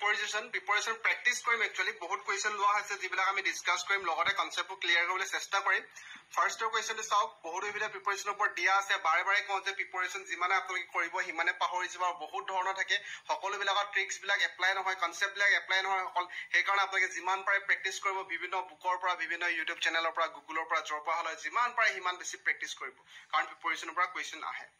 Preparation practice কৰিম actually বহুত question লোৱা হৈছে যিবিলাক আমি ডিছকাছ কৰিম লগতে কনচেপ্টটো ক্লিয়াৰ কৰিবলৈ চেষ্টা কৰিম ফাৰ্ষ্টৰ কুৱেশ্যনটো চাওক বহুত এইবিলাক প্ৰিপৰেচনৰ ওপৰত দিয়া আছে বাৰে বাৰে কওঁ যে প্ৰিপৰেচন যিমানে আপোনালোকে কৰিব সিমানে পাহৰি যাব আৰু বহুত ধৰণৰ থাকে সকলোবিলাকৰ ট্ৰিক্সবিলাক এপ্লাই নহয় কনচেপ্টবিলাক এপ্লাই নহয় অকল সেইকাৰণে আপোনালোকে যিমান পাৰে প্ৰেক্টিচ কৰিব বিভিন্ন বুকৰ পৰা বিভিন্ন ইউটিউব চেনেলৰ পৰা গুগলৰ পৰা য'ৰ পৰা হ'লে যিমান পাৰে সিমান বেছি প্ৰেক্টিচ কৰিব কাৰণ প্ৰিপৰেচনৰ পৰা কুৱেশ্যন আহে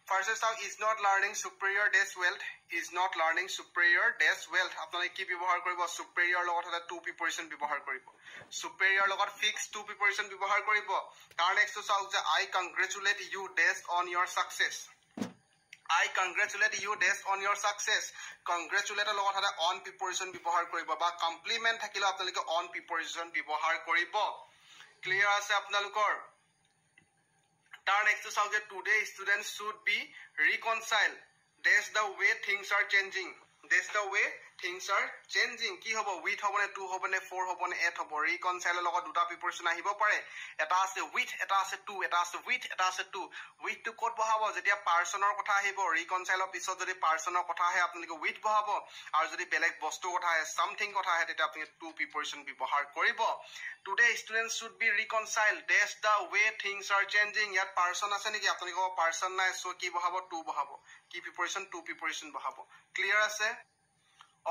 First is how is not learning superior dash wealth is not learning superior dash wealth আপোনালোকে কি ব্যৱহাৰ কৰিব superior লগত হলে to preposition ব্যৱহাৰ কৰিব superior লগত fixed to preposition ব্যৱহাৰ কৰিব তাৰ next চাওক যে I congratulate you dash on your success I congratulate you dash on your success congratulate লগত হলে on preposition ব্যৱহাৰ কৰিব বা compliment থাকিলে আপোনালোকে on preposition ব্যৱহাৰ কৰিব clear আছে আপোনালোকৰ Turn next to subject today students should be reconciled. That's the way things are changing. That's the way things are changing. Ki hobo with hobo ne 2 hobo ne 4 hobo ne 8 hobo reconcile logot duta preposition ahibo pare. Eta ase with, eta ase to, eta ase with, eta ase to. With to kot bahabo jetia personor kotha ahibo reconcile pisot jodi personor kotha ahe apnalike with bahabo aru jodi beleg bostu kotha ahe something kotha ahe teta apni to preposition bibahar koribo. Today students should be reconciled. That's the way things are changing. Yat person ase niki apnalike person nai so ki bahabo to bahabo. Ki preposition to preposition bahabo. Clear ase?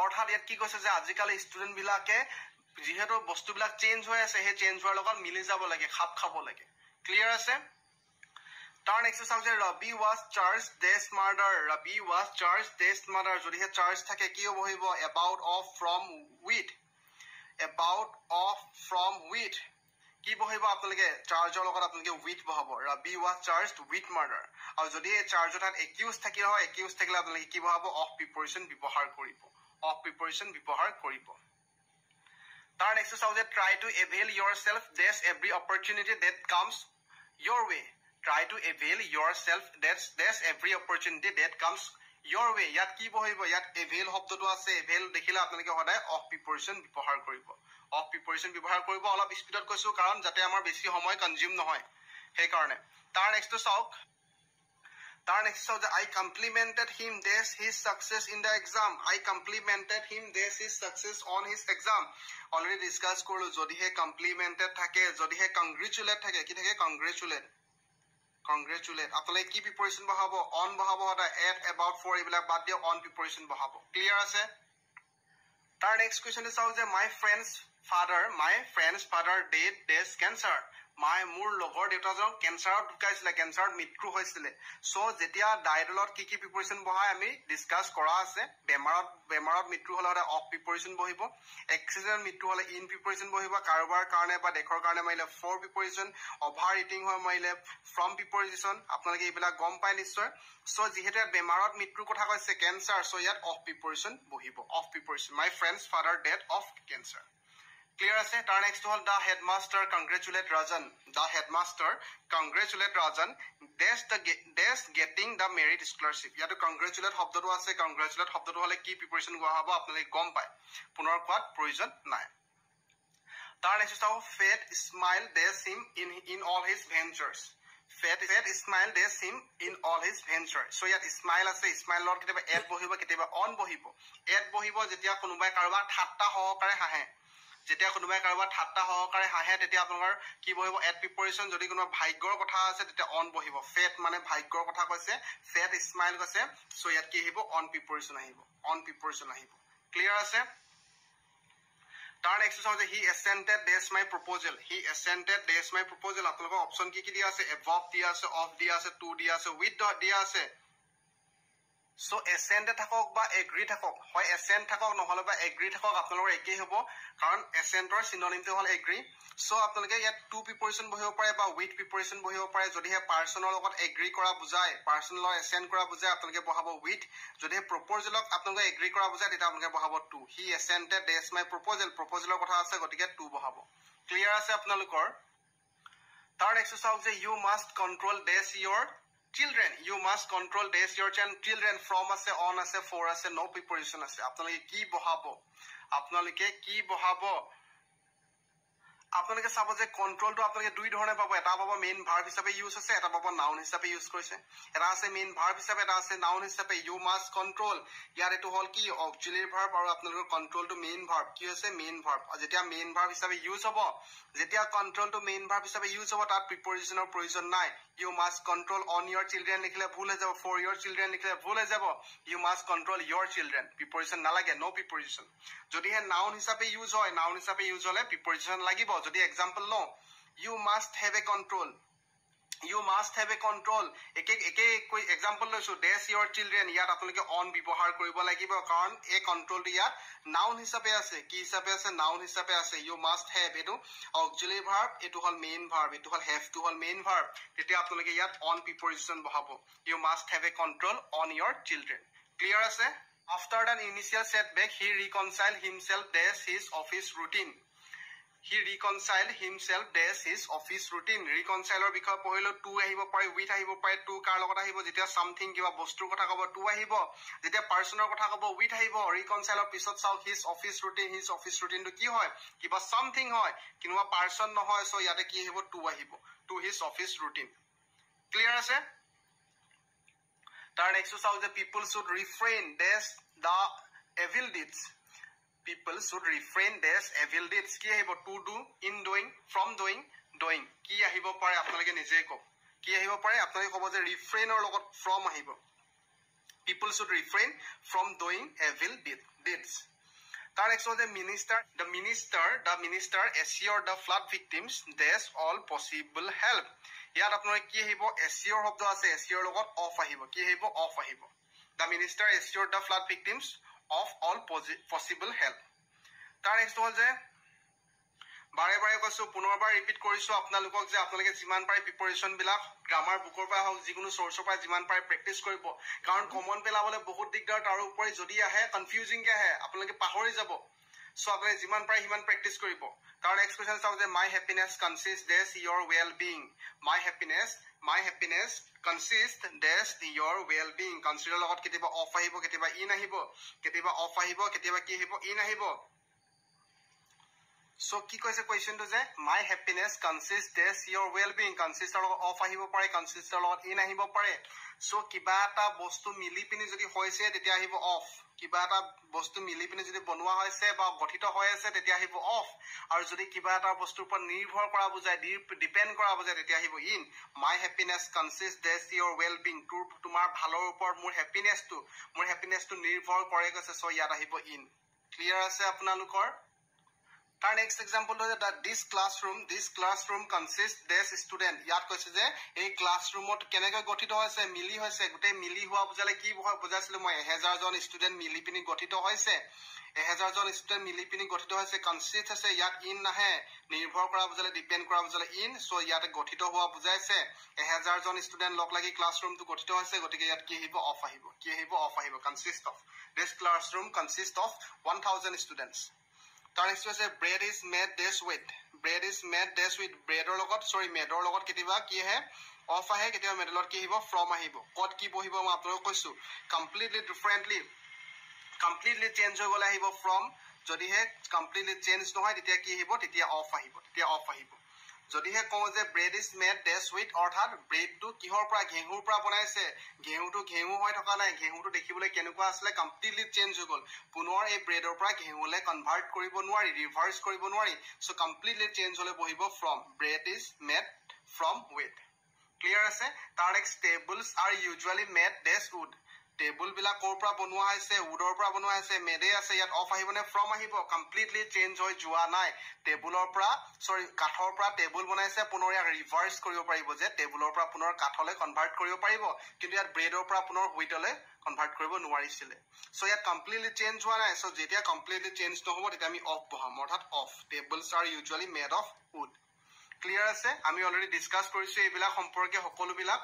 অৰ্থাৎ ইয়াত কি কৈছে যে আজিকালি student বিলাকে যেহেতু বস্তুবিলাক change হৈ আছে হে চেঞ্জ হোৱাৰ লগত মিলি যাব লাগে খাপ খাব লাগে ক্লিয়াৰ আছে তাৰ নেক্সট চাওক যে Ravi was charged this murder Ravi was charged this murder যদি হে চাৰ্জ থাকে কি বহিব about of from with কি বহিব আপোনালোকে চাৰ্জৰ লগত আপোনালোকে with বহাব Ravi was charged with murder আৰু যদি এই চাৰ্জৰ তাত একিউজ থাকিলে হয় একিউজ থাকিলে আপোনালোকে কি বহাব of preposition ব্যৱহাৰ কৰিব of preposition ব্যৱহাৰ কৰিব তাৰ নেক্সট চাও যে try to avail yourself this every opportunity that comes your way try to avail yourself this every opportunity that comes your way ইয়াত কি বহিব ইয়াত avail শব্দটো আছে avail দেখিলে আপোনালোকে সদায় of preposition ব্যৱহাৰ কৰিব of preposition ব্যৱহাৰ কৰিব অলপ স্পিডত কৈছো কাৰণ যাতে আমাৰ বেছি সময় কনজিউম নহয় সেই কাৰণে তাৰ নেক্সট চাওক Turn next so I complimented him this his success in the exam. I complimented him this his success on his exam. Already discussed korlo jodi he complimented thake jodi he congratulate thake ki thake congratulate apnalai ki preposition bahabo on bahabo hota at about for ibla bad dia on preposition bahabo clear ase Turn next question is how my friend's father died this cancer মোৰ লগৰ দেউতাজন কেন্সাৰত ঢুকাইছিলে কেন্সাৰত মৃত্যু হৈছিলে so যেতিয়া ডাইডলত কি preparation বহাই আমি discuss কৰা আছে বেমাৰত মৃত্যু হলে অফ প্ৰিপৰেচন বহিব এক্সিডেন্ট মৃত্যু হলে ইন প্ৰিপৰেচন বহিব কাৰোবাৰ কাৰণে বা দেখৰ কাৰণে মাইলে ফৰ প্ৰিপৰেচন অভাৰ ইটিং হয় মাইলে ফ্ৰম প্ৰিপৰেচন আপোনালোকে এইবিলা গম পায় নিশ্চয় সো যেহেতু বেমাৰত মৃত্যুৰ কথা কৈছে কেন্সাৰ সো ইয়াত অফ প্ৰিপৰেচন বহিব of preparation my friends father dead of cancer Clear ase tar next hol the headmaster congratulate Rajan that's getting the merit scholarship yato congratulate শব্দটো আছে congratulate শব্দটো হলে কি প্ৰিপৰেচন গোৱা হ'ব আপোনালোকে গম পায় পুনৰ কোৱাত প্ৰয়োজন নাই tar next চাও Fate smile days him in all his ventures Fate smile days him in all his ventures so yat smile ase smile lor keteba at বহিব keteba on বহিব at বহিব যেতিয়া কোনোবাই কাৰোবাৰ ঠাট্টা সহকাৰে হাঁহে যেতিয়া কোনোবাই কাৰোবাৰ ঠাট্টা সহকাৰে হাঁহে তেতিয়া আপোনালোকৰ কি বহিব এট প্ৰিপৰেচন যদি কোনো ভাগ্যৰ কথা আছে তেতিয়া অন বহিব ফেট মানে ভাগ্যৰ কথা কৈছে ফেট স্মাইল কৈছে সো ইয়াত কি আহিব অন প্ৰিপৰেচন আহিব ক্লিয়াৰ আছে তাৰ নেক্সট চাও হি assented this my proposal আপোনালোকৰ অপচন কি দিয়া আছে above দিয়া আছে off দিয়া আছে to দিয়া আছে with দিয়া আছে So assent থাকক বা agree থাকক হয় assent থাকক নহলে বা agree থাকক আপোনালোকৰ একেই হ'ব কাৰণ assent ৰ সিনোনিমটো হল agree so আপোনালোকে ইয়াত to preposition বহিব পাৰে বা with preposition বহিব পাৰে যদি হে পাৰ্সনৰ লগত agree কৰা বুজায় পাৰ্সনৰ assent কৰা বুজায় আপোনালোকে বহাব with যদি হে প্ৰপোজালক আপোনালোকে agree কৰা বুজায় তেতিয়া আপোনালোকে বহাব to he assented this my proposalৰ কথা আছে গতিকে to বহাব ক্লিয়াৰ আছে আপোনালোকৰ তাৰ নেক্সট চাওক যে you must control this your Children, you must control this your children from ase on ase for ase no preposition ase apnalike ki bohabo আপোনালোকে চাব যে কন্ট্ৰলটো আপোনালোকে দুই ধৰণে পাব এটা পাব মেইন ভাৰ্ব হিচাপে ইউজ আছে এটা পাব নাউন হিচাপে ইউজ কৰিছে এটা আছে মেইন ভাৰ্ব হিচাপে এটা আছে নাউন হিচাপে ইউ মাষ্ট কন্ট্ৰল ইয়াৰ এইটো হল কি অক্সিলাৰি ভাৰ্ব আৰু আপোনালোকৰ কন্ট্ৰলটো মেইন ভাৰ্ব কি হৈছে মেইন ভাৰ্ব যেতিয়া মেইন ভাৰ্ব হিচাপে ইউজ হ'ব যেতিয়া কন্ট্ৰলটো মেইন ভাৰ্ব হিচাপে ইউজ হ'ব তাত প্ৰিপজিচনৰ প্ৰয়োজন নাই you must control on your children লিখিলে ভুল হৈ যাব ফৰ ইয়ৰ চিলড্ৰেন লিখিলে ভুল হৈ যাব ইউ মাষ্ট কন্ট্ৰল ইয়ৰ চিলড্ৰেন প্ৰিপজিচন নালাগে নো প্ৰিপজিচন যদিহে নাউন হিচাপে ইউজ হয় নাউন হিচাপে ইউজ হলে প্ৰিপজিচন লাগিব যদি এক্সাম্পল লওঁ you must have a control you must have a control একে এক্সাম্পল লৈছো dash your children ইয়াত আপোনালোকে on ব্যৱহাৰ কৰিব লাগিব কাৰণ এই কন্ট্ৰলটো ইয়াত নাউন হিচাপে আছে কি হিচাপে আছে নাউন হিচাপে আছে you must have এটো অক্সিলাৰি ভাৰ্ব এটো হল মেইন ভাৰ্ব এটো হল have টো হল মেইন ভাৰ্ব তেতিয়া আপোনালোকে ইয়াত on প্ৰিপজিচন বহাব you must have a control on your children clear আছে after an initial setback he reconciled himself dash his office routine He reconciled himself dash his office routine. Reconcile বিষয় পঢ়িলো to আহিব পাৰে with আহিব পাৰে to কাৰ লগত আহিব যেতিয়া something কিবা বস্তুৰ কথা ক'ব to আহিব যেতিয়া personৰ কথা ক'ব with আহিব reconcile পিছত চাও his office routine টো কি হয় কিবা something হয় কিবা person নহয় সো ইয়াতে কি আহিব to আহিব to his office routine clear আছে তাৰ next চাও যে people should refrain dash the evil deeds People should refrain dash evil deeds কি আহিব to do in doing from doing কি আহিব পাৰে আপোনালোকে নিজে কওক কি আহিব পাৰে আপোনালোকে ক'ব যে refrainৰ লগত from আহিব People should refrain from doing evil deeds তাৰ next হ'ল যে the minister assured the flood victims dash all possible help ইয়াত আপোনালোকে কি আহিব assure শব্দ আছে assure লগত of আহিব কি আহিব of আহিব The minister assured the flood victims of all possible help তাৰ next হল যে বাৰে বাৰে কৈছো পুনৰবাৰ ৰিপিট কৰিছো আপোনালোকক যে আপোনালোকে যিমান পাৰে প্ৰিপাৰেচন বিলাক গ্ৰামাৰ বুকৰ পৰা হওক যিকোনো সোৰ্সৰ পৰা যিমান পাৰে প্ৰেক্টিস কৰিব কাৰণ কমন পেলাবলৈ বহুত দিগদাৰ তাৰ উপৰি যদি আহে কনফিউজিং কে আহে আপোনালোকে পাহৰি যাব সো আপোনালোকে যিমান পাৰে সিমান প্ৰেক্টিস কৰিব তাৰ নেক্সট কোৱেশ্চন চাও যে my happiness consists dash your well being my happiness consists dash your well being consider লগত কেতিয়াবা অফ আহিব কেতিয়াবা ইন আহিব কেতিয়াবা অফ আহিব কেতিয়াবা কি আহিব ইন আহিব So কি কৈছে কোৱেশ্চনটো যে my happiness consists dash your well being consists লগত অফ আহিব পাৰে consists লগত ইন আহিব পাৰে so কিবা এটা বস্তু মিলি পিনি যদি হৈছে তেতিয়া আহিব অফ কিবা এটা বস্তু মিলি পিনি যদি বনোৱা হৈছে বা গঠিত হৈ আছে তেতিয়া আহিব অফ আৰু যদি কিবা এটা বস্তুৰ ওপৰত নিৰ্ভৰ কৰা বুজায় ডিপেন্ড কৰা বুজায় তেতিয়া আহিব in my happiness consists dash your well being তোমাৰ ভালৰ ওপৰত মোৰ হেপিনেছটো নিৰ্ভৰ কৰে কৈছে so ইয়াত আহিব ইন ক্লিয়াৰ আছে আপোনালোকৰ তাৰ নেক্সট এক্সাম্পল হৈছে this classroom consists dash student ইয়াত কৈছে যে এই ক্লাছৰুমত কেনেকৈ গঠিত হৈছে মিলি হৈছে গুটে মিলি হোৱা বুজালে কি বুজাইছিল মই 1000 জন ষ্টুডেন্ট মিলি পিনি গঠিত হৈছে 1000 জন ষ্টুডেন্ট মিলি পিনি গঠিত হৈছে কনসিস্ট আছে ইয়াত ইন নাহে নিৰ্ভৰ কৰা বুজালে ডিপেন্ড কৰা বুজালে ইন সো ইয়াতে গঠিত হোৱা বুজাইছে 1000 জন ষ্টুডেন্ট লগ লাগি ক্লাছৰুমটো গঠিত হৈছে গতিকে ইয়াত কি আহিব অফ আহিব consist of this classroom consists of 1000 students তাৰ নেক্সট আছে bread is made dash with breadৰ লগত মেডৰ লগত কেতিয়াবা কি আহে অফ আহে কেতিয়াবা মেডলত কি আহিব from আহিব কত কি বহিব মই আপোনাক কৈছো কমপ্লিটলি চেঞ্জ হৈ গলে আহিব from যদিহে কমপ্লিটলি চেঞ্জ নহয় তেতিয়া কি আহিব তেতিয়া অফ আহিব যদিহে কওঁ যে bread is made dash with অৰ্থাৎ ব্ৰেডটো কিহৰ পৰা ঘেঁহুৰ পৰা বনাইছে ঘেঁহুটো ঘেঁহু হৈ থকা নাই ঘেঁহুটো দেখিবলৈ কেনেকুৱা আছিল কমপ্লিটলি চেঞ্জ হৈ গল পুনৰ এই ব্ৰেডৰ পৰা ঘেঁহুলে কনভাৰ্ট কৰিব নোৱাৰি ৰিভাৰ্স কৰিব নোৱাৰি সো কমপ্লিটলি চেঞ্জ হলে বহিব from bread is made from wheat clear আছে তাৰ next tables are usually made dash wood table বিলাক কোৰ পৰা বনোৱা হৈছে উডৰ পৰা বনোৱা হৈছে মেডে আছে ইয়াত অফ আহিবনে ফ্ৰম আহিব কমপ্লিটলি চেঞ্জ হৈ যোৱা নাই টেবুলৰ পৰা কাঠৰ পৰা টেবুল বনাইছে পুনৰ ইয়াক ৰিভাৰ্স কৰিব পাৰিব যে টেবুলৰ পৰা পুনৰ কাঠলৈ কনভাৰ্ট কৰিব পাৰিব কিন্তু ইয়াত ব্ৰেডৰ পৰা পুনৰ হুইটলে কনভাৰ্ট কৰিব নোৱাৰিছিলে সো ইয়াত কমপ্লিটলি চেঞ্জ হোৱা নাই সো যেতিয়া কমপ্লিটলি চেঞ্জ নহব তেতিয়া আমি অফ বহাম অৰ্থাৎ of tables R usually made of wood clear আছে আমি অলৰেডি ডিসকাস কৰিছো এইবিলাক সম্পৰ্কে সকলোবিলাক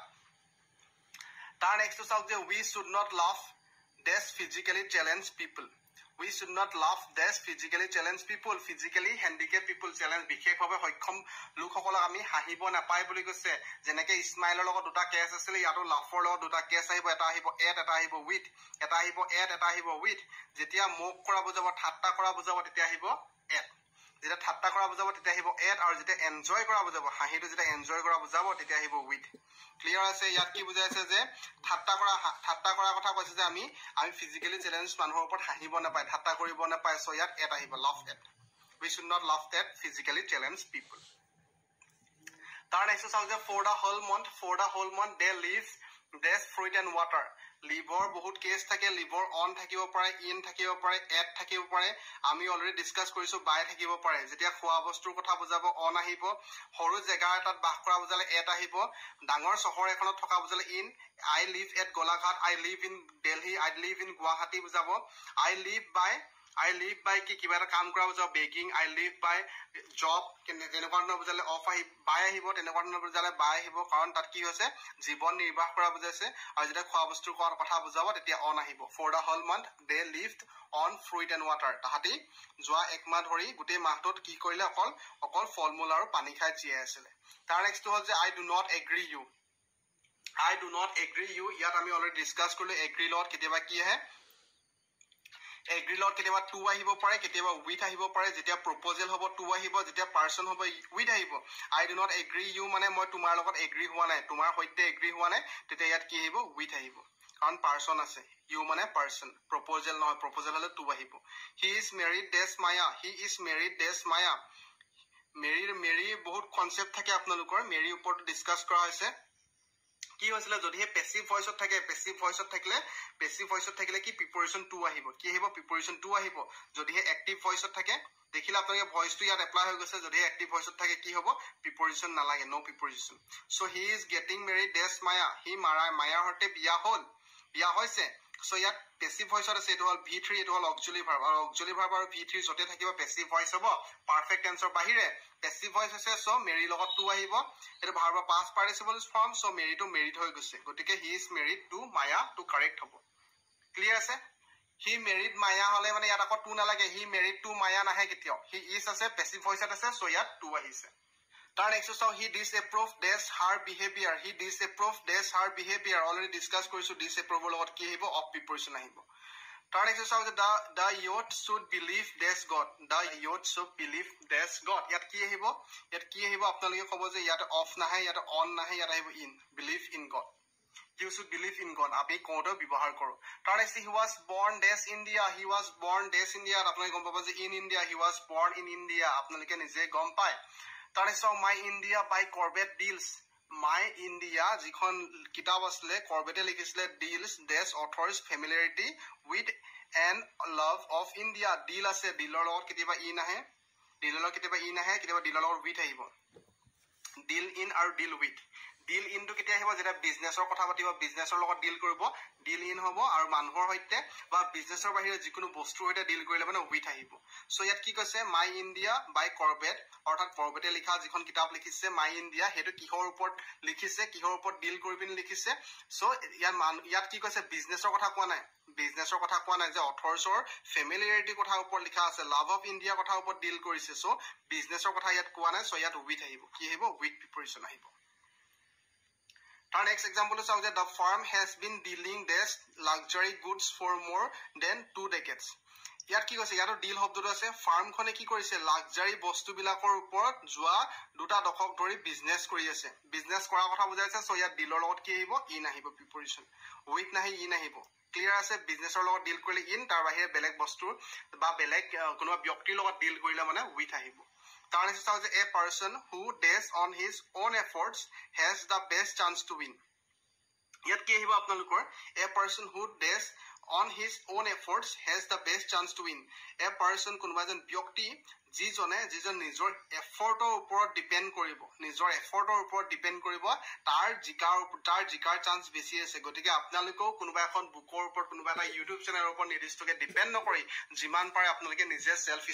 তাৰ নেক্সট চাওক যে we should not laugh dash physically challenged people physically handicapped people challenge বিশেষভাৱে সক্ষম লোকসকলক আমি হাঁহিব নাপায় বুলি কৈছে যেনেকৈ স্মাইলৰ লগত দুটা কেছ আছিল ইয়াতো লাফৰ লগত দুটা কেছ আহিব এটা আহিব এট এটা আহিব উইথ এটা আহিব এট এটা আহিব উইথ যেতিয়া মোক কৰা বুজাব ঠাট্টা কৰা বুজাব তেতিয়া আহিব এট যেতিয়া ঠাট্টা কৰা বুজাব তেতিয়া আহিব এট আৰু যেতিয়া এনজয় কৰা বুজাব হাঁহিটো যেতিয়া এনজয় কৰা বুজাব তেতিয়া আহিব উইথ ক্লিয়াৰ আছে ইয়াত কি বুজাইছে যে ঠাট্টা কৰা কথা কৈছে যে আমি ফিজিক্যালি চ্যালেঞ্জ মানুহৰ ওপৰত হাঁহিব নাপায় ঠাট্টা কৰিব নাপায় সো ইয়াত এট আহিব লাফ at we should not laugh at physically challenged people তাৰ নেক্সট চাও যে for the whole month they live dash fruit and water liver বহুত কেছ থাকে লিভৰ অন থাকিব পাৰে ইন থাকিব পাৰে এট থাকিব পাৰে আমি অলৰেডি ডিসকাস কৰিছো বাই থাকিব পাৰে যেতিয়া খোৱা বস্তুৰ কথা বুজাব অন আহিব সৰু জেগা এটাত বাস কৰা বুজালে এট আহিব ডাঙৰ চহৰ এখনত থকা বুজালে in I live at Golaghat I live in Delhi I live in Guwahati বুজাব I live by কি কিবা এটা কাম কৰা বুজাব baking I live by job তেনেকুৱা ধৰণৰ বুজালে অফ আহি বাই আহিব তেনেকুৱা ধৰণৰ বুজালে বাই আহিব কাৰণ তাত কি হৈছে জীৱন নিৰ্বাহ কৰা বুজাইছে আৰু যেতিয়া খোৱা বস্তুৰ কথা বুজাব তেতিয়া অন আহিব for the whole month they lived on fruit and water তাহাঁতি যোৱা এক মাহ ধৰি গোটেই মাহটোত কি কৰিলে অকল ফলমূল আৰু পানী খাই জীয়াই আছিলে তাৰ নেক্সট হ'ল যে I do not agree you ইয়াত আমি অলৰেডি ডিসকাস কৰিলো এগ্ৰি লগত কেতিয়াবা কি আহে এগ্ৰি লগত কেতিয়াবা টু আহিব পাৰে কেতিয়াবা উইথ আহিব পাৰে যেতিয়া প্ৰপ'জেল হ'ব টু আহিব যেতিয়া পাৰ্সন হ'ব উইথ আহিব I do not agree you মানে মই তোমাৰ লগত এগ্ৰি হোৱা নাই তোমাৰ সৈতে এগ্ৰি হোৱা নাই তেতিয়া ইয়াত কি আহিব উইথ আহিব কাৰণ পাৰ্সন আছে ইউ মানে পাৰ্সন প্ৰপ'জেল নহয় প্ৰপ'জেল হলে টু আহিব he is married dash maya মেৰি বহুত কনসেপ্ট থাকে আপোনালোকৰ মেৰি ওপৰত ডিসকাস কৰা হৈছে কি হৈছিল যদি পেসিভ ভয়েসত থাকিলে কি প্ৰিপজিশন টু আহিব কি আহিব প্ৰিপজিশন টু আহিব যদি এক্টিভ ভয়েসত থাকে দেখিলে আপোনালোকে ভয়েসটো ইয়াত এপ্লাই হৈ গৈছে যদি এক্টিভ ভয়েসত থাকে কি হ'ব প্ৰিপজিশন নালাগে no preposition so he is getting married dash Maya he মায়াৰ হতে বিয়া হৈছে সো ইয়াত পেসিভ ভয়েসত আছে এটো হল V3 এটো হল অক্সিলাৰি ভাৰ্ব আৰু অক্সিলাৰি ভাৰ্ব আৰু V3 জতে থাকিব পেসিভ ভয়েস হ'ব পাৰফেক্ট টেন্সৰ বাহিৰে পেসিভ ভয়েস আছে সো মেৰি লগত টু আহিব এটো ভাৰ্বৰ পাষ্ট পাৰ্টিসিপল ফৰ্ম সো মেৰিটো মেৰিড হৈ গৈছে গতিকে he is married to Maya to correct হ'ব ক্লিয়াৰ আছে হি মেৰিড মায়া হলে মানে ইয়াত আকৌ টু নালাগে হি মেৰিড টু মায়া নাহে কেতিয়াও হি ইজ আছে পেসিভ ভয়েসত আছে সো ইয়াত টু আহিছে তাৰ নেক্সট চাও হি ডিসএপ্ৰুভ ডেছ হাৰ বিহেভিয়াৰ অলৰেডি ডিসকাস কৰিছো ডিসএপ্ৰুভৰ লগত কি আহিব অফ প্ৰিপজিশন আহিব তাৰ নেক্সট চাও যে the youth should believe dash God ইয়াত কি আহিব আপোনালোকে ক'ব যে ইয়াত অফ নাহে ইয়াত অন নাহে ইয়াত আহিব in believe in God you should believe in God আমি কোডৰ ব্যৱহাৰ কৰো তাৰ next he was born dash India আপোনালোকে গম পাব যে in India he was born in India আপোনালোকে নিজে গম পায় তাৰ next my India by Corbett deals my India যিখন কিতাপ আছিল কৰবেটে লিখিছিলে deals dash authors familiarity with and love of India deal আছে ডিলৰ লগত কেতিয়াবা ই নাহে কেতিয়াবা ডিলৰ লগত with আহিব deal in আৰু deal with ডিল ইনটো কেতিয়া আহিব যেটা বিজনেছৰ কথা পাতিব বিজনেছৰ লগত ডিল কৰিব ডিল ইন হ'ব আৰু মানুহৰ সৈতে বা বিজনেছৰ বাহিৰে যিকোনো বস্তুৰ সৈতে ডিল কৰিলে মানে উইথ আহিব সো ইয়াত কি কৈছে মাই ইণ্ডিয়া বাই কৰবেট অৰ্থাৎ কৰবেটে লিখা যিখন কিতাপ লিখিছে মাই ইণ্ডিয়া হেতু কিহৰ ওপৰত লিখিছে কিহৰ ওপৰত ডিল কৰিবিন লিখিছে সো ইয়াত কি কৈছে বিজনেছৰ কথা কোৱা নাই যে অথৰছৰ ফেমিলিয়াৰিটি কথা ওপৰত লিখা আছে লাভ অফ ইণ্ডিয়া কথা ওপৰত ডিল কৰিছে সো বিজনেছৰ কথা ইয়াত কোৱা নাই সো ইয়াত উইথ আহিব কি আহিব উইথ প্ৰিপজিশন আহিব Our next example is that the firm has been dealing this luxury goods for more than 2 decades. ইয়াত কি কৈছে ইয়াৰ ডিল শব্দটো আছে ফাৰ্মখনে কি কৰিছে লাক্সাৰি বস্তুবিলাকৰ ওপৰত যোৱা দুটা দশক ধৰি বিজনেছ কৰি আছে বিজনেছ কৰাৰ কথা বুজাইছে সো ইয়াত ডিলৰ লগত কি আহিব ইন আহিব প্ৰিপজিশন উইথ নাহি ইন আহিব ক্লিয়াৰ আছে বিজনেছৰ লগত ডিল কৰিলে ইন তাৰ বাহিৰে বেলেগ বস্তু বা বেলেগ কোনোবা ব্যক্তিৰ লগত ডিল কৰিলে মানে উইথ আহিব তাৰ নেক্সট আছে a person who dash on his own efforts has the best chance to win ইয়াত কি আহিব আপোনালোকৰ a person who dash on his own efforts has the best chance to win a person কোনোবা এজন ব্যক্তি যিজন নিজৰ এফৰ্টৰ ওপৰত ডিপেন্ড কৰিব তাৰ জিকাৰ চান্স বেছি আছে গতিকে আপোনালোকেও কোনোবা এখন বুকৰ ওপৰত কোনোবা এটা ইউটিউব চেনেলৰ ওপৰত নিৰ্দিষ্টকে ডিপেন্ড নকৰি যিমান পাৰে আপোনালোকে নিজে সেলফ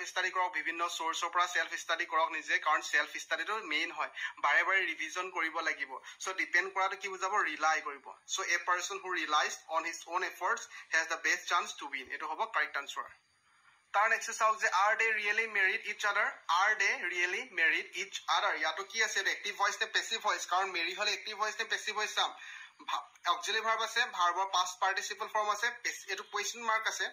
ষ্টাডি কৰক বিভিন্ন সোৰ্সৰ পৰা সেলফ ষ্টাডি কৰক নিজে কাৰণ সেলফ ষ্টাডিটো মেইন হয় বাৰে বাৰে ৰিভিজন কৰিব লাগিব সো ডিপেন্ড কৰাটো কি বুজাব ৰিলাই কৰিব so a person who relies on his own efforts has the best chance to win এটো হ'ব কারেক্ট আনসার তাৰ নেক্সট চাও যে are they really married each other ইয়াতো কি আছে এক্টিভ ভয়েস নে পেসিভ ভয়েস কাৰণ মেৰি হলে এক্টিভ ভয়েস নে পেসিভ ভয়েস চাম অক্সিলাৰি ভাৰ্ব আছে, ভাৰ্বৰ পাষ্ট পাৰ্টিচিপল ফৰ্ম আছে, এইটো কুৱেশ্যন মাৰ্ক আছে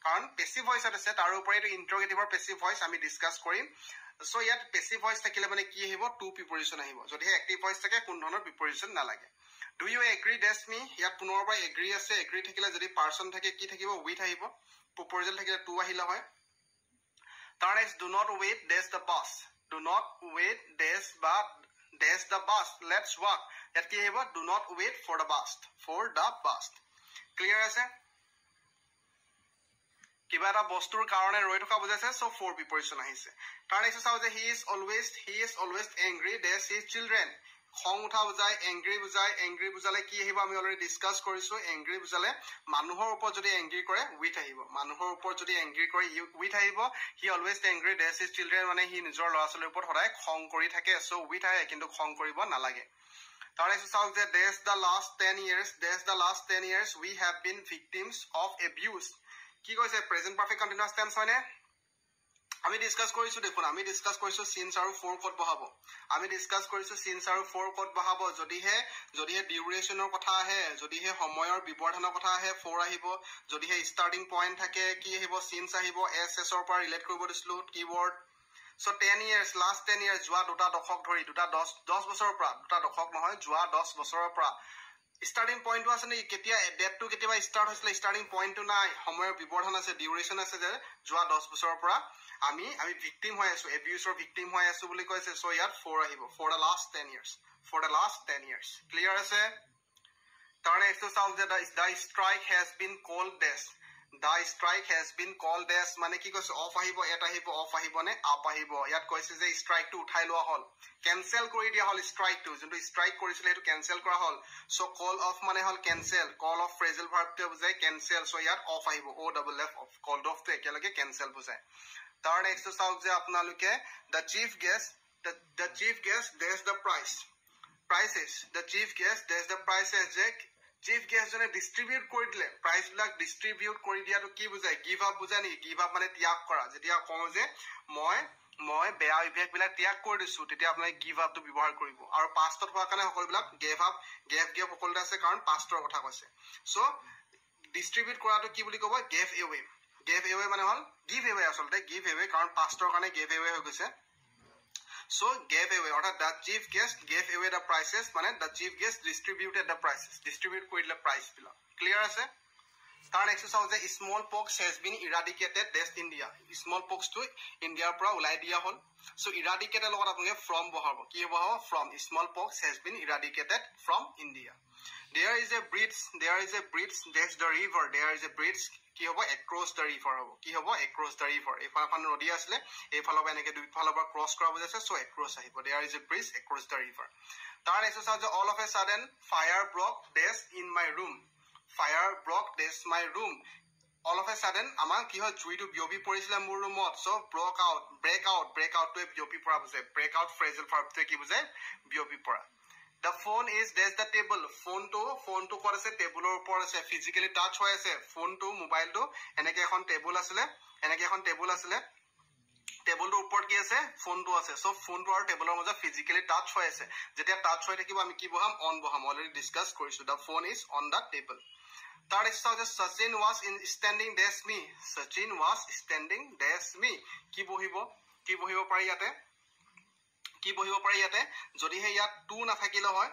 কাৰণ পেছিভ ভইচত আছে, তাৰ উপৰি এইটো ইণ্টাৰগেটিভৰ পেছিভ ভইচ আমি ডিছকাছ কৰিম। সো ইয়াত পেছিভ ভইচ থাকিলে মানে কি আহিব, টু প্ৰিপজিশ্যন আহিব। যদিহে এক্টিভ ভইচ থাকে কোনো ধৰণৰ প্ৰিপজিশ্যন নালাগে। ডু ইউ এগ্ৰি ডেছ মি, ইয়াত পুনৰবাৰ এগ্ৰি আছে, এগ্ৰি থাকিলে যদি পাৰ্চন থাকে কি থাকিব, উইথ আহিব, প্ৰপ'জেল থাকিলে টু আহিলে হয়। তাৰ next do not wait dash the bus, do not wait dash বা dash the bus, let's walk, ইয়াত কি আহিব, do not wait for the bus, for the bus. Clear আছে? কিবা এটা বস্তুৰ কাৰণে ৰৈ থকা বুজাইছে, সো ফৰ প্ৰিপজিশ্যন আহিছে। তাৰ নেক্সট চাওঁ যে he is always angry dash his children, খং উঠা বুজাই, এংগ্ৰি বুজাই, এংগ্ৰি বুজালে কি আহিব আমি অলৰেডি ডিছকাছ কৰিছো। এংগ্ৰি বুজালে মানুহৰ ওপৰত যদি এংগ্ৰি কৰে উইথ আহিব, মানুহৰ ওপৰত যদি এংগ্ৰি কৰে উইথ আহিব। হি always angry dash his children মানে সি নিজৰ ল'ৰা ছোৱালীৰ ওপৰত সদায় খং কৰি থাকে, সো উইথ আহে, কিন্তু খং কৰিব নালাগে। তাৰ নেক্সট চাওক যে dash the last 10 years we have been victims of abuse, কি কৈছে, প্ৰেজেন্ট পাৰফেক্ট কন্টিনিউয়াছ টেন্স হয়নে? আমি ডিসকাস কৰিছো, দেখুন আমি ডিসকাস কৰিছো সিন্স আৰু ফৰ ক'ত বহাব, আমি ডিসকাস কৰিছো সিন্স আৰু ফৰ ক'ত বহাব। যদিহে ডিউৰেশনৰ কথা আহে, যদিহে সময়ৰ বিৱৰ্ধনৰ কথা আহে ফৰ আহিব, যদিহে ষ্টাৰ্টিং পইণ্ট থাকে কি আহিব, সিন্স আহিব। এছ এছৰ পৰা ৰিলেট কৰিব দিছিলো keyword. So 10 years, last 10 years, যোৱা দুটা দশক ধৰি, দুটা 10 বছৰৰ পৰা, দুটা দশক নহয়, যোৱা 10 বছৰৰ পৰা। ষ্টাৰ্টিং পইণ্টটো আছে নেকি, কেতিয়া ডেটটো কেতিয়াবা ষ্টাৰ্ট হৈছিলে, ষ্টাৰ্টিং পইণ্টটো নাই, সময়ৰ বিৱৰ্ধন আছে, ডিউৰেশ্যন আছে যে যোৱা 10 বছৰৰ পৰা আমি ভিক্টিম হৈ আছো, এবিউজৰ ভিক্টিম হৈ আছো বুলি কৈছে। সো ইয়াত ফৰ আহিব, for the last 10 years, for the last 10 years। Clear আছে? তাৰ নেক্সটটো চাওক যে the strike has been called dash, the strike has been called dash মানে কি কৈছে, অফ আহিব, এট আহিব, অফ আহিব নে আপ আহিব। ইয়াত কৈছে যে ষ্ট্ৰাইকটো উঠাই লোৱা হল, কেনচেল কৰি দিয়া হল, ষ্ট্ৰাইকটো যোনটো ষ্ট্ৰাইক কৰিছিলে সেইটো কেনচেল কৰা হল। সো কল অফ মানে হল কেনচেল, কল অফ ফ্ৰেজেল ভাৰ্বটোৱে বুজায় কেনচেল। সো ইয়াত অফ আহিব, O double F off, called অফটো একেলগে কেনচেল বুজায়। তাৰ নেক্সটটো চাওক যে আপোনালোকে the chief guest dash the prizes, the chief guest dash the prizes, যে চিফ গেষ্টজনে ডিষ্ট্ৰিবিউট কৰি দিলে, প্ৰাইচ বিলাক ডিষ্ট্ৰিবিউট কৰি দিয়াটো কি বুজায়, গিভ আপ বুজায় নেকি? গিভ আপ মানে ত্যাগ কৰা। যেতিয়া কওঁ যে মই বেয়া অভ্যাস বিলাক ত্যাগ কৰি দিছো, তেতিয়া আপোনালোকে গিভ আপটো ব্যৱহাৰ কৰিব। আৰু পাষ্টত হোৱাৰ কাৰণে সকলোবিলাক গেভ আপ, গেভ সকলোতে আছে কাৰণ পাষ্টৰ কথা কৈছে। সো ডিষ্ট্ৰিবিউট কৰাটো কি বুলি ক'ব, গেভ এৱে। গেভ এৱে মানে হল গিভ এৱে, আচলতে গিভ এৱে কাৰণ পাষ্টৰ কাৰণে গেভ এৱে হৈ গৈছে। সো গেভ এৱে অৰ্থাৎ the chief guest gave away the prizes মানে the chief guest distributed the prizes, distribute কৰি দিলে প্ৰাইচ বিলাক। ক্লিয়াৰ আছে? তাৰ নেক্সট চাওক যে small pox has been eradicated dash India, small পক্সটো ইণ্ডিয়াৰ পৰা ওলাই দিয়া হল। সো ইৰাডিকেটেড লগত আপোনালোকে ফ্ৰম বহাব, কি হব, from. Small pox has been eradicated from India. There is a bridge dash the river, there is a bridge কি হব, এক্ৰছ দ্য ৰিভাৰ হব, কি হব, এক্ৰছ দ্য ৰিভাৰ। এইফালে এখন নদী আছিলে, এইফালৰ পৰা এনেকে দুইফালৰ পৰা ক্ৰছ কৰা বুজাইছে, সো এক্ৰছ আহিব, there is a bridge across the river. তাৰ নেক্সট চাওক যে all of a sudden fire broke dash in my room, fire broke dash my room. All of a sudden আমাৰ কি হয়, জুইটো বিয়পি পৰিছিলে মোৰ ৰুমত। সো ব্ৰেক আউটটোৱে বিয়পি পৰা বুজায়, ব্ৰেক আউট ফ্ৰেজেল ভাৰ্বটোৱে কি বুজায়, বিয়পি পৰা। The phone is dash the table, ফোনটো ক'ত আছে, টেবুলৰ ওপৰত আছে, ফিজিকেলি টাচ হৈ আছে। ফোনটো মোবাইলটো এনেকে এখন টেবুল আছিলে, টেবুলটোৰ ওপৰত কি আছে, ফোনটো আছে। সো ফোনটো আৰু টেবুলৰ মাজত ফিজিকেলি টাচ হৈ আছে, যেতিয়া টাচ হৈ থাকিব আমি কি বহাম, অন বহাম। অলৰেডি ডিছকাছ কৰিছো, the phone is on the table. তাৰ নেক্সট চাওক যে Sachin was standing dash me, Sachin was standing dash me, কি বহিব পাৰি ইয়াতে, কি বহিব পাৰি ইয়াতে, যদিহে ইয়াত টু নাথাকিলে হয়,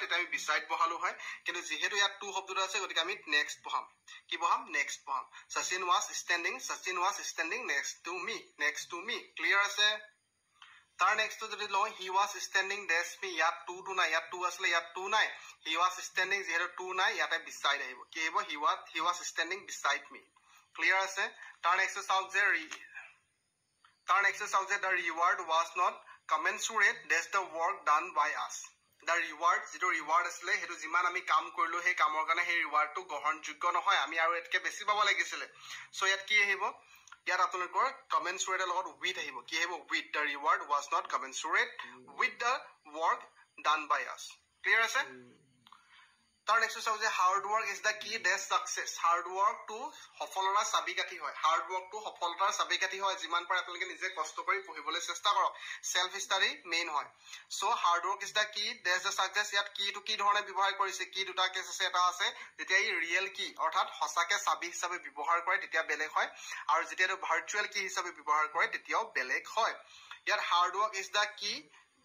তেতিয়া আমি বিচাইড বহালো হয়। কিন্তু যিহেতু ইয়াত টু শব্দটো আছে গতিকে আমি নেক্সট বহাম, কি বহাম, নেক্সট বহাম। Sachin was standing next to me. Clear আছে? তাৰ নেক্সটটো যদি লওঁ, হি ৱাজ ষ্টেণ্ডিং ডেছ মি, ইয়াত টু নাই, ইয়াত টু আছিলে, ইয়াত টু নাই। হি ৱাজ ষ্টেণ্ডিং, যিহেতু টু নাই ইয়াতে বিচাইড আহিব, কি আহিব, he was standing beside me. Clear আছে? তাৰ নেক্সট চাওক যে the reward was not commensurate dash the work done by us, the reward, যিটো ৰিৱাৰ্ড আছিলে সেইটো যিমান আমি কাম কৰিলো সেই কামৰ কাৰণে সেই ৰিৱাৰ্ডটো গ্ৰহণযোগ্য নহয়, আমি আৰু এতকে বেছি পাব লাগিছিলে। সো ইয়াত কি আহিব, ইয়াত আপোনালোকৰ কমেনচুৰেটৰ লগত উইথ আহিব, কি আহিব, with. The reward was not commensurate with the work done by us. Clear আছে? তাৰ নেক্সট চাও যে হাৰ্ড ৱৰ্ক ইজ দ্য কি ডেছ ছাকচেছ হাৰ্ড ৱৰ্কটো সফলতাৰ চাবিকাঠি হয় হাৰ্ড ৱৰ্কটো সফলতাৰ চাবিকাঠি হয় যিমান পাৰে আপোনালোকে নিজে কষ্ট কৰি পঢ়িবলৈ চেষ্টা কৰক সেলফ ষ্টাডি মেইন হয় so hard work is the কি ডেছ দ্য ছাকচেছ ইয়াত কিটো কি ধৰণে ব্যৱহাৰ কৰিছে কি দুটা কেছ আছে এটা আছে যেতিয়া ই ৰিয়েল কি অৰ্থাৎ সঁচাকে চাবি হিচাপে ব্যৱহাৰ কৰে তেতিয়া বেলেগ হয় আৰু যেতিয়া এইটো ভাৰ্চুৱেল কি হিচাপে ব্যৱহাৰ কৰে তেতিয়াও বেলেগ হয় ইয়াত হাৰ্ড ৱৰ্ক ইজ দ্য কি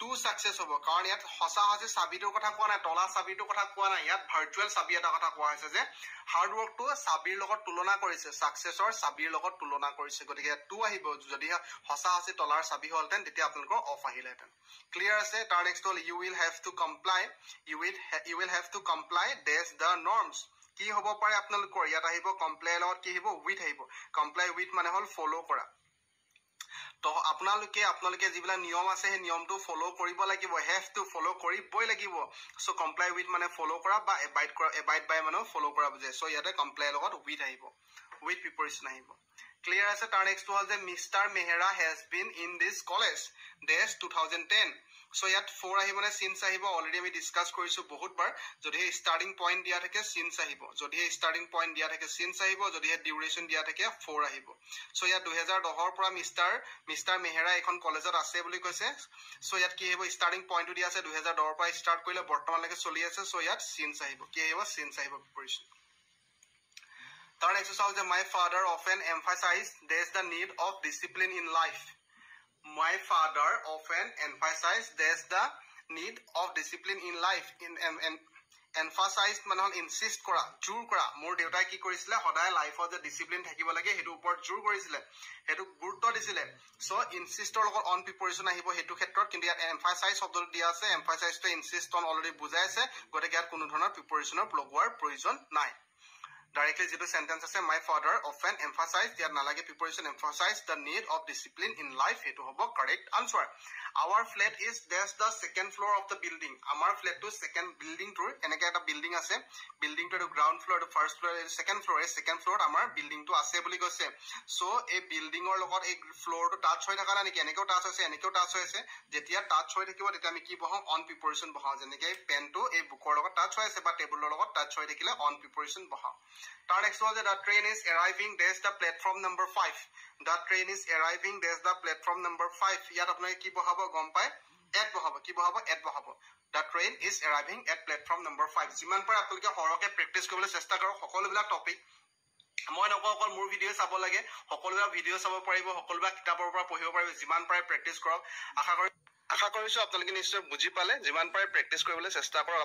টু সাকসেস হব কাৰণ ইয়াত হসা হসে চাবিটোৰ কথা কোৱা নাই তলা চাবিটোৰ কথা কোৱা নাই ইয়াত ভাৰ্চুৱেল চাবি এটা কথা কোৱা হৈছে যে হাৰ্ড ৱৰ্কটো চাবিৰ লগত তুলনা কৰিছে সাকসেসৰ চাবিৰ লগত তুলনা কৰিছে গতিকে টু আহিব যদি হসা হসে তলাৰ চাবি হলতেন তেতিয়া আপোনালোকৰ অফ আহিলেহেঁতেন ক্লিয়াৰ আছে তাৰ নেক্সট হল you will have to comply dash the norms কি হ'ব পাৰে আপোনালোকৰ ইয়াত আহিব কমপ্লাই লগত কি আহিব উইথ আহিব কমপ্লাই উইথ মানে হল ফলো কৰা তো আপোনালোকে যিবিলাক নিয়ম আছে সেই নিয়মটো ফলো কৰিব লাগিব হেভ টু ফলো কৰিবই লাগিব সো কমপ্লাই উইথ মানে ফলো কৰা বা এবাইড বাই মানে ফলো কৰা বুজায় সো ইয়াতে কমপ্লাই লগত উইথ আহিব উইথ প্ৰিপৰেচন আহিব ক্লিয়াৰ আছে তাৰ নেক্সট হল যে mister Mehra has been in this college dash 2010 so ইয়াত 4 আহিব নে সিন্স আহিব অলৰেডি আমি ডিসকাস কৰিছো বহুত বাৰ যদি স্টাৰ্টিং পইণ্ট দিয়া থাকে সিন্স আহিব যদি স্টাৰ্টিং পইণ্ট দিয়া থাকে সিন্স আহিব যদি ডিউৰেচন দিয়া থাকে 4 আহিব সো ইয়াত 2010 ৰ পৰা মিষ্টাৰ মেহৰা এখন কলেজত আছে বুলি কৈছে সো ইয়াত কি আহিব স্টাৰ্টিং পইণ্টটো দিয়া আছে 2010 ৰ পৰা ষ্টাৰ্ট কৰিলে বৰ্তমানলৈকে চলি আছে সো ইয়াত সিন্স আহিব কি আহিব সিন্স আহিব প্ৰিপৰেচন তাৰ নেক্সট চাও যে my father often emphasize dash the need of discipline in life My father often emphasized there's the need of discipline in life. Emphasized মানে হল insist কৰা জোৰ কৰা মোৰ দেউতাই কি কৰিছিলে সদায় লাইফত যে ডিসিপ্লিন থাকিব লাগে হেতু ওপৰত জোৰ কৰিছিলে হেতু গুৰুত্ব দিছিলে সো ইনসিষ্টৰ লগত অন প্ৰিপৰেচন আহিব হেতু ক্ষেত্ৰত কিন্তু ইয়াত এমফাসাইজ শব্দটো দিয়া আছে এমফাসাইজ টু ইনসিষ্ট অন অলৰেডি বুজাই আছে গতিকে ইয়াত কোনো ধৰণৰ প্ৰিপৰেচনৰ লগোৱাৰ প্ৰয়োজন নাই Directly যেটো sentence আছে my father often emphasized ইয়াত নালাগে preparation emphasize the need of discipline in life এটো হ'ব correct answer our flat is that's the second floor of the building আমাৰ flat to second building tour এনেকে এটা building আছে building to ground floor to first floor second floor আমাৰ building to আছে বুলি কৈছে so এই building ৰ লগত এই floor to touch হৈ থকা নাই এনেকেও touch হৈছে এনেকেও touch হৈছে যেতিয়া touch হৈ থাকিব তেতিয়া আমি কি বহাও on preparation বহাও যেনেকে pen to এই bookৰ লগত touch হৈ আছে বা টেবুলৰ লগত touch হৈ থাকিলে on preparation বহাও তাৰ next was the train is arriving there's the platform number 5 the train is arriving there's the platform number 5 ইয়াত আপোনাক কি বহাব গম পায় at বহাব কি বহাব at বহাব the train is arriving at platform number 5 যিমান পাৰে আপোনালোকে হৰকে প্ৰেক্টিস কৰিবলৈ চেষ্টা কৰক সকলোবিলাক টপিক মই নকল মোৰ ভিডিও চাব লাগে সকলোবিলাক ভিডিও চাব পাৰিব সকলোবিলাক কিতাপৰ পৰা পঢ়িব পাৰিব যিমান পাৰে প্ৰেক্টিস কৰক আশা কৰিছো আপোনালোকে নিশ্চয় বুজি পালে যিমান পাৰে প্ৰেক্টিস কৰিবলৈ চেষ্টা কৰক